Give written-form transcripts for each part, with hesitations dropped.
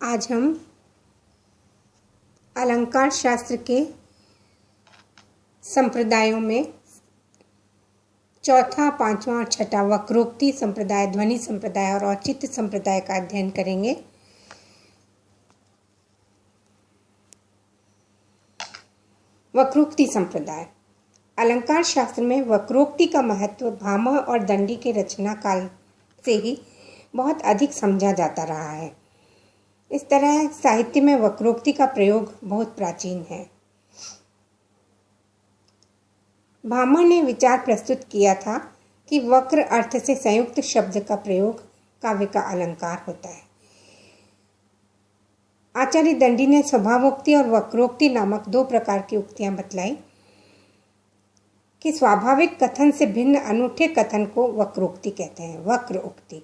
आज हम अलंकार शास्त्र के संप्रदायों में चौथा, पांचवा और छठा वक्रोक्ति संप्रदाय, ध्वनि संप्रदाय और औचित्य संप्रदाय का अध्ययन करेंगे। वक्रोक्ति संप्रदाय। अलंकार शास्त्र में वक्रोक्ति का महत्व भामह और दंडी के रचना काल से ही बहुत अधिक समझा जाता रहा है। इस तरह साहित्य में वक्रोक्ति का प्रयोग बहुत प्राचीन है। भामह ने विचार प्रस्तुत किया था कि वक्र अर्थ से संयुक्त शब्द का प्रयोग काव्य का अलंकार होता है। आचार्य दंडी ने स्वभावोक्ति और वक्रोक्ति नामक दो प्रकार की उक्तियां बतलाई कि स्वाभाविक कथन से भिन्न अनूठे कथन को वक्रोक्ति कहते हैं, वक्र उक्ति।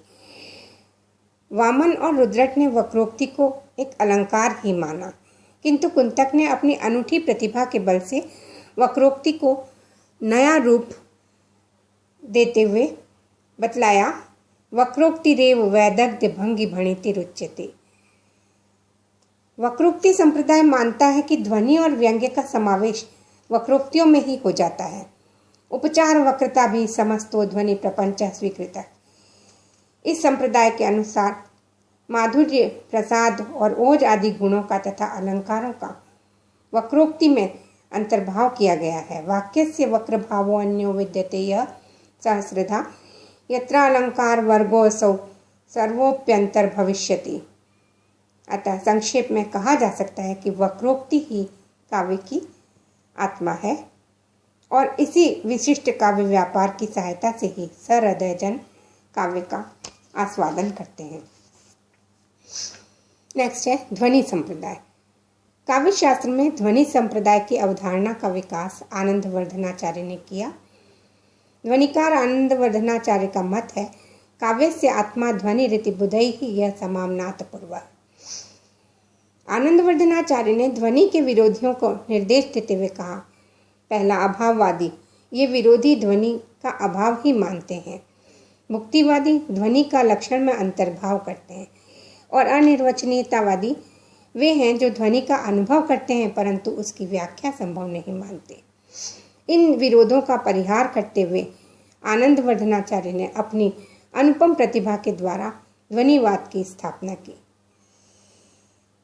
वामन और रुद्रट ने वक्रोक्ति को एक अलंकार ही माना, किंतु कुंतक ने अपनी अनूठी प्रतिभा के बल से वक्रोक्ति को नया रूप देते हुए बतलाया, वक्रोक्ति रेव वैदग्ध्य भंगी भणिति रुच्यते। वक्रोक्ति संप्रदाय मानता है कि ध्वनि और व्यंग्य का समावेश वक्रोक्तियों में ही हो जाता है। उपचार वक्रता भी समस्तो ध्वनि प्रपंच स्वीकृत। इस संप्रदाय के अनुसार माधुर्य, प्रसाद और ओज आदि गुणों का तथा अलंकारों का वक्रोक्ति में अंतर्भाव किया गया है। वाक्यस्य वक्र भावो अन्यो विद्यते यः सहस्रधा यत्र अलंकार वर्गोऽसौ सर्वोप्यंतर भविष्यति। अतः संक्षेप में कहा जा सकता है कि वक्रोक्ति ही काव्य की आत्मा है और इसी विशिष्ट काव्य व्यापार की सहायता से ही सहृदयजन काव्य का आस्वादन करते हैं। नेक्स्ट है ध्वनि संप्रदाय। काव्य शास्त्र में ध्वनि संप्रदाय की अवधारणा का विकास आनंदवर्धनाचार्य ने किया। ध्वनिकार आनंदवर्धनाचार्य का मत है, काव्य से आत्मा ध्वनि रीति बुधई ही यह समामनात पूर्व। आनंदवर्धनाचार्य ने ध्वनि के विरोधियों को निर्देश देते हुए कहा, पहला अभाववादी, ये विरोधी ध्वनि का अभाव ही मानते हैं। मुक्तिवादी ध्वनि का लक्षण में अंतर्भाव करते हैं और अनिर्वचनीयतावादी वे हैं जो ध्वनि का अनुभव करते हैं परंतु उसकी व्याख्या संभव नहीं मानते। इन विरोधों का परिहार करते हुए आनंदवर्धनाचार्य ने अपनी अनुपम प्रतिभा के द्वारा ध्वनिवाद की स्थापना की।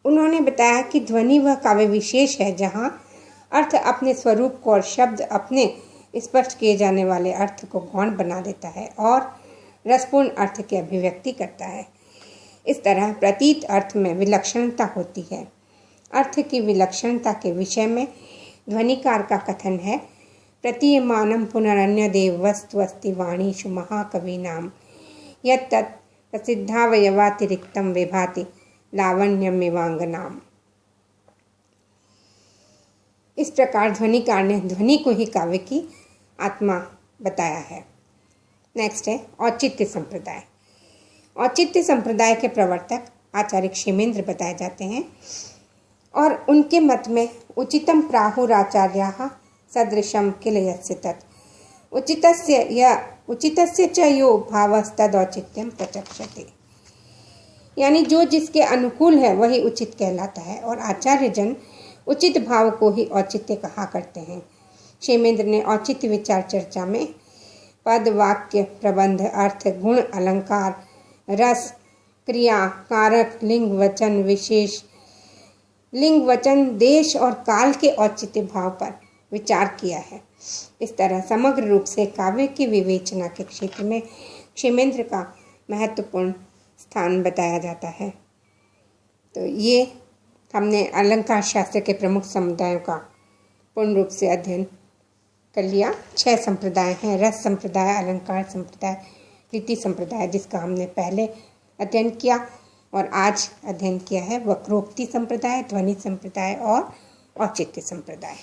उन्होंने बताया कि ध्वनि वह काव्य विशेष है जहाँ अर्थ अपने स्वरूप को और शब्द अपने स्पष्ट किए जाने वाले अर्थ को गौण बना देता है और रसपूर्ण अर्थ की अभिव्यक्ति करता है। इस तरह प्रतीत अर्थ में विलक्षणता होती है। अर्थ की विलक्षणता के विषय में ध्वनिकार का कथन है, प्रतीयमानं पुनरन्य देव वस्तु अस्ति वाणीषु महाकवीनां यत् तत् प्रसिद्धावयवातिरिक्तं विभाति लावण्यमिवांगनाम्। इस प्रकार ध्वनिकार ने ध्वनि को ही काव्य की आत्मा बताया है। नेक्स्ट है औचित्य संप्रदाय। औचित्य संप्रदाय के प्रवर्तक आचार्य क्षेमेंद्र बताए जाते हैं और उनके मत में उचितम प्राहुराचार्याः सदृशम किल यस्य तत् उचितस्य च यो भावस्तदौचित्यम प्रचक्षते। यानी जो जिसके अनुकूल है वही उचित कहलाता है और आचार्य जन उचित भाव को ही औचित्य कहा करते हैं। क्षेमेंद्र ने औचित्य विचार चर्चा में पद, वाक्य, प्रबंध, अर्थ, गुण, अलंकार, रस, क्रिया, कारक, लिंग, वचन, विशेष, लिंग, वचन, देश और काल के औचित्य भाव पर विचार किया है। इस तरह समग्र रूप से काव्य की विवेचना के क्षेत्र में क्षेमेंद्र का महत्वपूर्ण स्थान बताया जाता है। तो ये हमने अलंकार शास्त्र के प्रमुख समुदायों का पूर्ण रूप से अध्ययन कर लिया। 6 संप्रदाय हैं, रस संप्रदाय, अलंकार संप्रदाय, रीति संप्रदाय, जिसका हमने पहले अध्ययन किया और आज अध्ययन किया है वक्रोक्ति संप्रदाय, ध्वनि संप्रदाय और औचित्य संप्रदाय।